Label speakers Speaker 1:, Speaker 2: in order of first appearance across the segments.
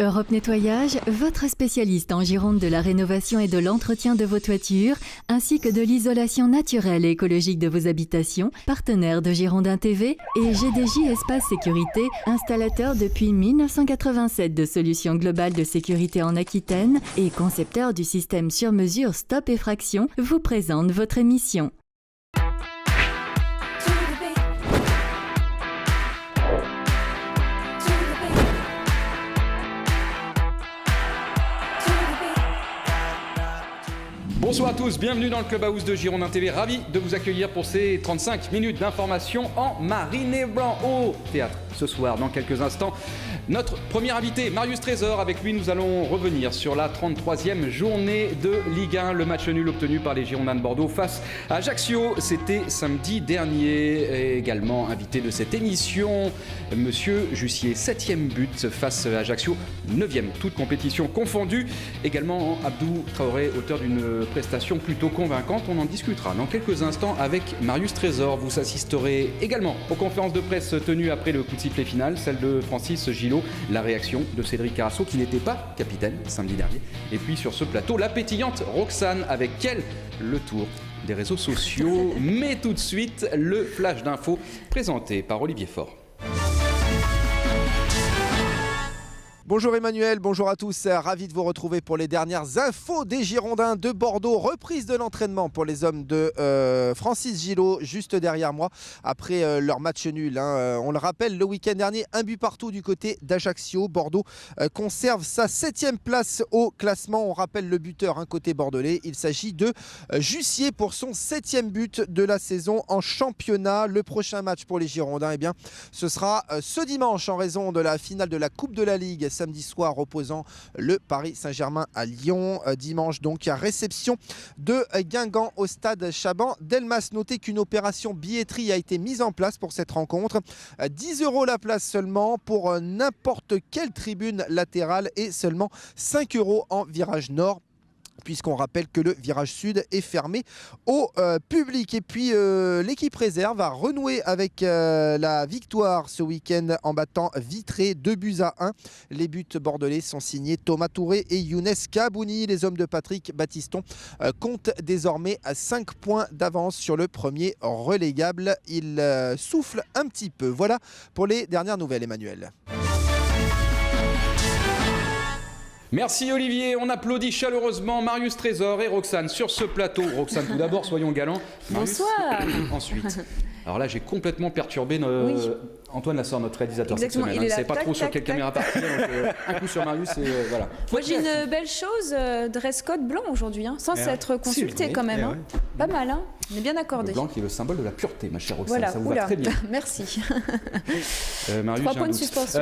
Speaker 1: Europe Nettoyage, votre spécialiste en Gironde de la rénovation et de l'entretien de vos toitures, ainsi que de l'isolation naturelle et écologique de vos habitations, partenaire de Girondin TV et GDJ Espace Sécurité, installateur depuis 1987 de solutions globales de sécurité en Aquitaine et concepteur du système sur mesure Stop Effraction, vous présente votre émission.
Speaker 2: Bonsoir à tous, bienvenue dans le Clubhouse de Girondin TV. Ravi de vous accueillir pour ces 35 minutes d'information en marine et blanc au théâtre. Ce soir, dans quelques instants, notre premier invité, Marius Trésor. Avec lui, nous allons revenir sur la 33e journée de Ligue 1. Le match nul obtenu par les Girondins de Bordeaux face à Ajaccio. C'était samedi dernier. Et également invité de cette émission, Monsieur Jussier. 7e but face à Ajaccio. 9e, toute compétition confondue. Également Abdou Traoré, auteur d'une prestation plutôt convaincante. On en discutera dans quelques instants avec Marius Trésor. Vous assisterez également aux conférences de presse tenues après le coup de sifflet final, celle de Francis Gillot, la réaction de Cédric Carasso qui n'était pas capitaine samedi dernier. Et puis sur ce plateau, la pétillante Roxane, avec elle le tour des réseaux sociaux. Mais tout de suite, le flash d'infos présenté par Olivier Faure.
Speaker 3: Bonjour Emmanuel, bonjour à tous, ravi de vous retrouver pour les dernières infos des Girondins de Bordeaux. Reprise de l'entraînement pour les hommes de Francis Gillot, juste derrière moi, après leur match nul. On le rappelle, le week-end dernier, un but partout du côté d'Ajaccio. Bordeaux conserve sa 7e place au classement. On rappelle le buteur côté bordelais, il s'agit de Jussier pour son 7e but de la saison en championnat. Le prochain match pour les Girondins, ce sera ce dimanche en raison de la finale de la Coupe de la Ligue. Samedi soir opposant le Paris Saint-Germain à Lyon. Dimanche donc réception de Guingamp au stade Chaban-Delmas. Notez qu'une opération billetterie a été mise en place pour cette rencontre. 10 € la place seulement pour n'importe quelle tribune latérale et seulement 5 € en virage nord, puisqu'on rappelle que le virage sud est fermé au public. Et puis l'équipe réserve va renouer avec la victoire ce week-end en battant Vitré 2-1. Les buts bordelais sont signés Thomas Touré et Younes Kabouni. Les hommes de Patrick Battiston comptent désormais à 5 points d'avance sur le premier relégable. Il souffle un petit peu. Voilà pour les dernières nouvelles, Emmanuel.
Speaker 2: Merci Olivier, on applaudit chaleureusement Marius Trésor et Roxane sur ce plateau. Roxane, tout d'abord, soyons galants. Marius,
Speaker 4: bonsoir.
Speaker 2: Ensuite. Alors là, j'ai complètement perturbé Antoine Lassor, notre réalisateur.
Speaker 4: Exactement.
Speaker 2: Cette semaine. Je ne sais pas trop sur quelle caméra partir. Un coup sur Marius et voilà.
Speaker 4: Moi j'ai une belle chose, dress code blanc aujourd'hui, sans s'être consulté quand même. Pas mal, on est bien accordé.
Speaker 2: Le blanc qui est le symbole de la pureté, ma chère Roxane.
Speaker 4: Voilà.
Speaker 2: Ça vous va très bien.
Speaker 4: Merci.
Speaker 2: Marius,
Speaker 4: 3 points de suspension.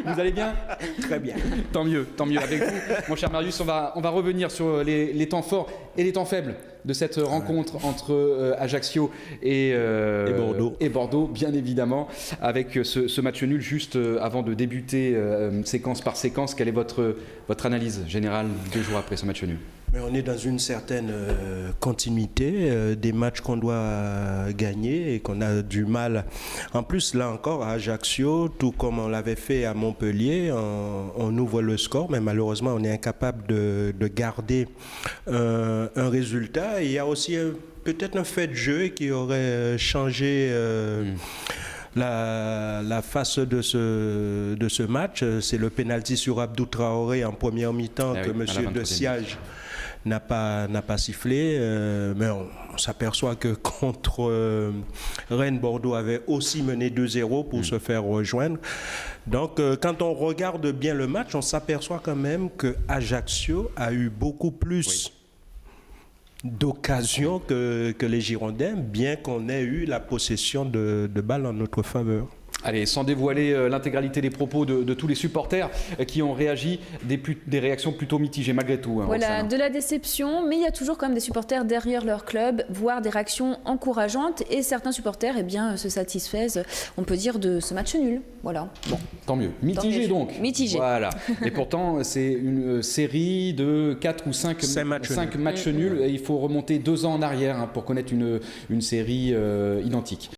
Speaker 2: Vous allez bien?
Speaker 5: Très bien.
Speaker 2: Tant mieux avec vous. Mon cher Marius, on va revenir sur les temps forts et les temps faibles de cette rencontre entre Ajaccio et Bordeaux, bien évidemment, avec ce match nul. Juste avant de débuter séquence par séquence, quelle est votre analyse générale 2 jours après ce match nul?
Speaker 5: Mais on est dans une certaine continuité des matchs qu'on doit gagner et qu'on a du mal. En plus, là encore, à Ajaccio, tout comme on l'avait fait à Montpellier, on ouvre le score, mais malheureusement, on est incapable de garder un résultat. Et il y a aussi peut-être un fait de jeu qui aurait changé la face de ce match. C'est le pénalty sur Abdou Traoré en première mi-temps que M. De Siage n'a pas sifflé, mais on s'aperçoit que contre Rennes, Bordeaux avait aussi mené 2-0 pour se faire rejoindre. Donc quand on regarde bien le match, on s'aperçoit quand même que Ajaccio a eu beaucoup plus d'occasions que les Girondins, bien qu'on ait eu la possession de balles en notre faveur.
Speaker 2: Allez, sans dévoiler l'intégralité des propos de tous les supporters qui ont réagi, des réactions plutôt mitigées malgré tout.
Speaker 4: Voilà,
Speaker 2: Roxane.
Speaker 4: de la déception, mais il y a toujours quand même des supporters derrière leur club, voire des réactions encourageantes, et certains supporters se satisfaisent, on peut dire, de ce match nul. Voilà.
Speaker 2: Bon, tant mieux. Mitigé donc.
Speaker 4: Mitigé.
Speaker 2: Voilà. Et pourtant, c'est une série de 4 ou 5 matchs nuls. Et il faut remonter 2 ans en arrière pour connaître une série identique.